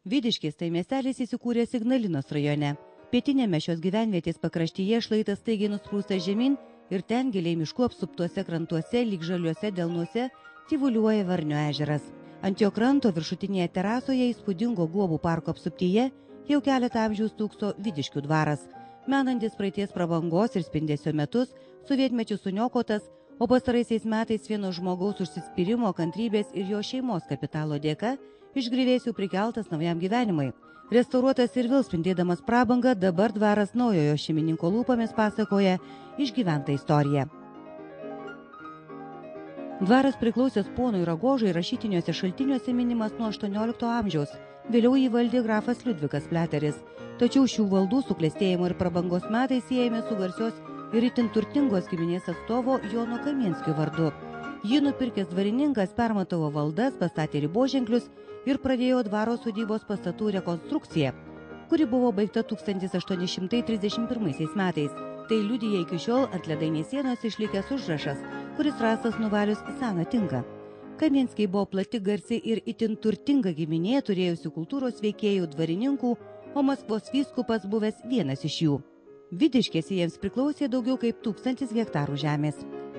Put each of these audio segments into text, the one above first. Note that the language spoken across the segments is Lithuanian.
Vidiškės tai miestelis įsikūręs Ignalinos rajone. Pietinėme šios gyvenvietės pakraštyje šlaitas staigiai nusprūstas žemyn ir ten giliai miškų apsuptuose krantuose, lyg žaliuose delnuose, tyvuliuoja Varnių ežeras. Ant jo kranto viršutinėje terasoje įspūdingo Guobų parko apsuptyje jau keletą amžių stūkso Vidiškių dvaras, menantis praeities prabangos ir spindesio metus, sovietmečiu suniokotas, o pastaraisiais metais vieno žmogaus užsispyrimo, kantrybės ir jo šeimos kapitalo dėka iš griuvėsių prikeltas naujam gyvenimui. Restauruotas ir vėl spindėdamas prabangą, dabar dvaras naujojo šeimininko lūpomis pasakoja išgyventą istoriją. Dvaras priklausęs ponui Ragožai rašytiniuose šaltiniuose minimas nuo 18 amžiaus, vėliau jį valdė grafas Liudvikas Pleteris. Tačiau šių valdų suklestėjimo ir prabangos metais siejami su garsios ir itin turtingos giminės atstovo Jono Kamienskio vardu. Jį nupirkęs dvarininkas permatavo valdas, pastatė riboženklius ir pradėjo dvaro sodybos pastatų rekonstrukciją, kuri buvo baigta 1831 metais. Tai liudija iki šiol ant ledainės sienos išlikęs užrašas, kuris rastas nuvalius seną tinką. Kamienskiai buvo plati, garsi ir itin turtinga giminė, turėjusi kultūros veikėjų, dvarininkų, o Maskvos vyskupas buvęs vienas iš jų. Vidiškėse jiems priklausė daugiau kaip 1000 hektarų žemės.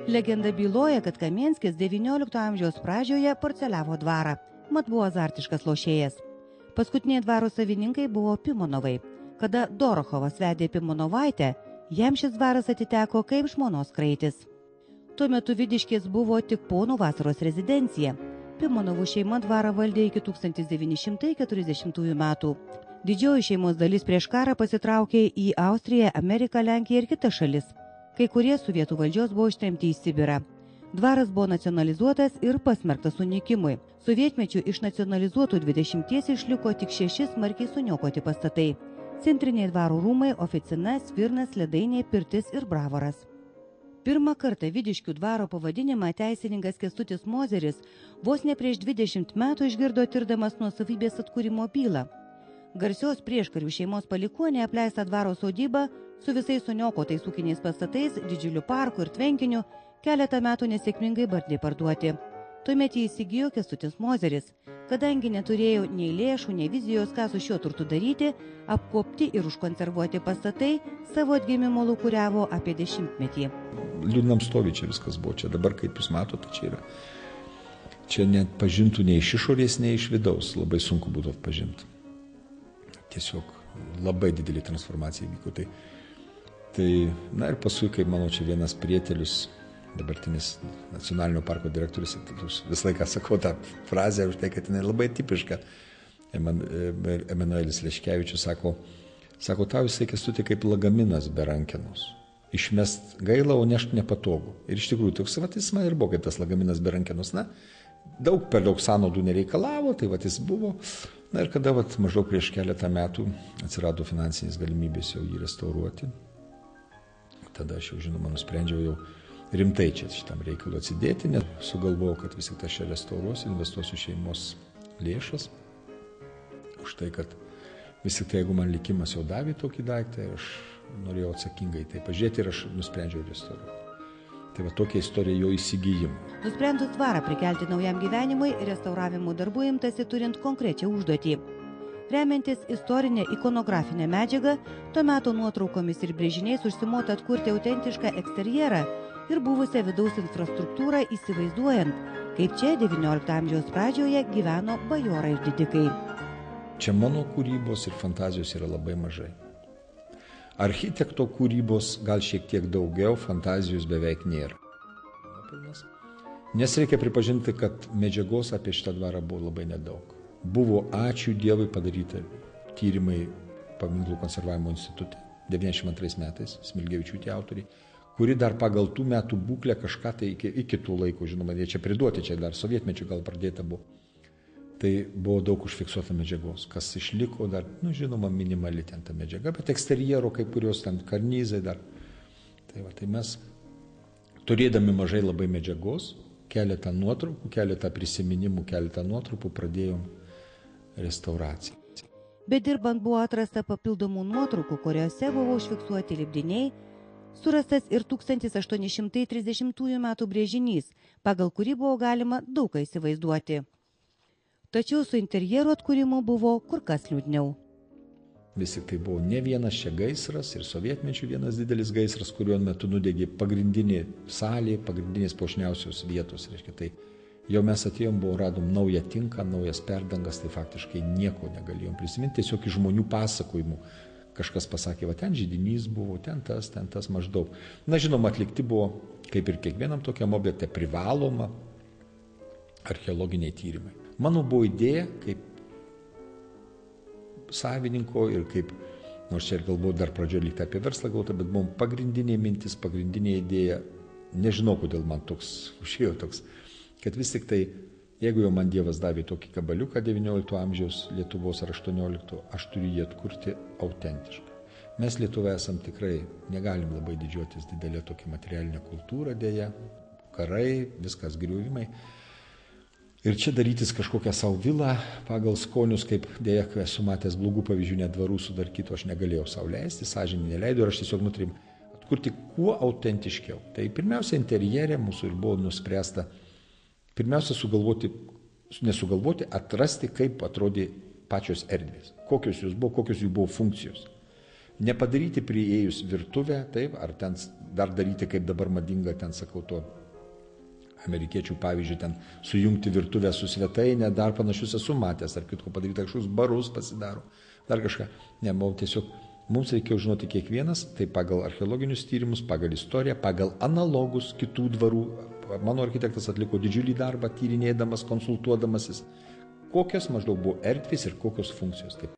Legenda byloja, kad Kamienskis XIX amžiaus pradžioje parceliavo dvarą, mat buvo azartiškas lošėjas. Paskutiniai dvaro savininkai buvo Pimonovai. Kada Dorochovas vedė Pimonovaitę, jam šis dvaras atiteko kaip žmonos kraitis. Tuo metu Vidiškės buvo tik ponų vasaros rezidencija. Pimonovų šeima dvarą valdė iki 1940 metų. Didžioji šeimos dalis prieš karą pasitraukė į Austriją, Ameriką, Lenkiją ir kitas šalis. Kai kurie sovietų valdžios buvo ištremti į Sibirą. Dvaras buvo nacionalizuotas ir pasmerktas sunykimui. Sovietmečiu iš nacionalizuotų 20 išliko tik 6 smarkiai suniokoti pastatai. Centriniai dvaro rūmai, oficina, svirnas, ledainė, pirtis ir bravoras. Pirmą kartą Vidiškių dvaro pavadinimą teisininkas Kęstutis Mozeris vos ne prieš 20 metų išgirdo tirdamas nuosavybės atkūrimo bylą. Garsios prieškarių šeimos palikuonė apleista dvaro sodyba su visais suniokotais ūkiniais pastatais, didžiuliu parku ir tvenkiniu keletą metų nesėkmingai bandė parduoti. Tuomet jį įsigijo Kęstutis Mozeris. Kadangi neturėjo nei lėšų, nei vizijos, ką su šiuo turtu daryti, apkopti ir užkonservuoti pastatai savo atgimimo lūkuriavo apie 10 metį. Liūdnam stovi čia viskas buvo. Čia dabar, kaip jūs matote, čia yra. Čia net pažintų nei iš išorės, nei iš vidaus. Labai sunku būtų atpažinti. Tiesiog labai didelį transformaciją vyko. Tai, na ir paskui, kaip manau, čia vienas prietelius, dabartinis nacionalinio parko direktorius, visą laiką sakau tą frazę už tai, kad jinai labai tipiška. Emanuelis Leškevičius sako, tau jisai Kęstuti kaip lagaminas be rankenos. Išmest gaila, o nešt nepatogu. Ir iš tikrųjų, toks jis man ir buvo kaip tas lagaminas be rankenos. Na, per daug sąnaudų nereikalavo, tai jis buvo. Na ir kada maždaug prieš keletą metų atsirado finansinės galimybės jau jį restauruoti, tada aš jau, žinoma, nusprendžiau jau rimtai čia šitam reikalu atsidėti, nes sugalvojau, kad vis tik tą čia restauruosiu, investuosiu šeimos lėšas. Už tai, kad vis tik tai, jeigu man likimas jau davė tokį daiktą, aš norėjau atsakingai tai pažiūrėti ir aš nusprendžiau restauruoti. Tai tokia istorija jo įsigijimo. Nusprendus dvarą prikelti naujam gyvenimui, restauravimo darbų imtasi turint konkrečią užduotį. Remiantis istorinę ikonografinę medžiagą, tuo metu nuotraukomis ir brėžiniais užsimota atkurti autentišką eksterjerą ir buvusią vidaus infrastruktūrą įsivaizduojant, kaip čia XIX amžiaus pradžioje gyveno bajorai ir didikai. Čia mano kūrybos ir fantazijos yra labai mažai. Architekto kūrybos gal šiek tiek daugiau, fantazijos beveik nėra. Nes reikia pripažinti, kad medžiagos apie šitą dvarą buvo labai nedaug. Buvo, ačiū Dievui, padaryti tyrimai Paminklų konservavimo institute 92 metais, Smilgevičiūtė autoriai, kuri dar pagal tų metų būklę kažką tai iki tų laikų, žinoma, jie čia priduoti, čia dar sovietmečių gal pradėta buvo. Tai buvo daug užfiksuota medžiagos, kas išliko dar, žinoma, minimali ten ta medžiaga, bet eksterjero kai kurios ten karnizai dar. Tai mes, turėdami mažai labai medžiagos, keletą nuotraukų, keletą prisiminimų, keletą nuotraukų pradėjom restauraciją. Bet dirbant buvo atrasta papildomų nuotraukų, kuriuose buvo užfiksuoti lipdiniai, surastas ir 1830 metų brėžinys, pagal kurį buvo galima daug ką įsivaizduoti. Tačiau su interjero atkūrimu buvo kur kas liūdniau. Vis tik tai buvo ne vienas čia gaisras ir sovietmečių vienas didelis gaisras, kuriuo metu nudegė pagrindinė salė, pagrindinės puošniausios vietos. Reiškia, tai jau mes atėjom, radom naują tinką, naujas perdangas, tai faktiškai nieko negalėjom prisiminti, tiesiog iš žmonių pasakojimų. Kažkas pasakė, va ten židinys buvo, ten tas maždaug. Na, žinoma, atlikti buvo, kaip ir kiekvienam tokiam objekte, privaloma archeologiniai tyrimai. Mano buvo idėja, kaip savininko ir kaip, nors čia ir galbūt dar pradžioje lygtai apie verslą gauta, bet buvo pagrindinė mintis, pagrindinė idėja, nežinau, kodėl man toks užėjo toks, kad vis tik tai, jeigu jau man Dievas davė tokį kabaliuką 19 amžiaus Lietuvos ar 18, aš turiu jį atkurti autentiškai. Mes Lietuvoje esam tikrai, negalim labai didžiuotis didelė tokia materialinė kultūra dėja, karai, viskas griuvimai. Ir čia darytis kažkokią savo vilą pagal skonius, kaip dėja, kai esu matęs blogų pavyzdžių, net dvarų sudarkytų, aš negalėjau sau leisti, sąžinė neleido ir aš tiesiog nutrim atkurti kuo autentiškiau. Tai pirmiausia, interjere mūsų ir buvo nuspręsta, pirmiausia, atrasti, kaip atrodė pačios erdvės, kokios jų buvo funkcijos. Nepadaryti priėjus virtuvę, taip, ar ten dar daryti, kaip dabar madinga, ten sakau to, amerikiečių pavyzdžiui, ten sujungti virtuvę su svetainė, dar panašius esu matęs, ar kitko padaryti kažkokius barus pasidaro, dar kažką. Ne, tiesiog mums reikėjo žinoti kiekvienas, tai pagal archeologinius tyrimus, pagal istoriją, pagal analogus kitų dvarų. Mano architektas atliko didžiulį darbą, tyrinėdamas, konsultuodamasis, kokios maždaug buvo erdvės ir kokios funkcijos. Taip.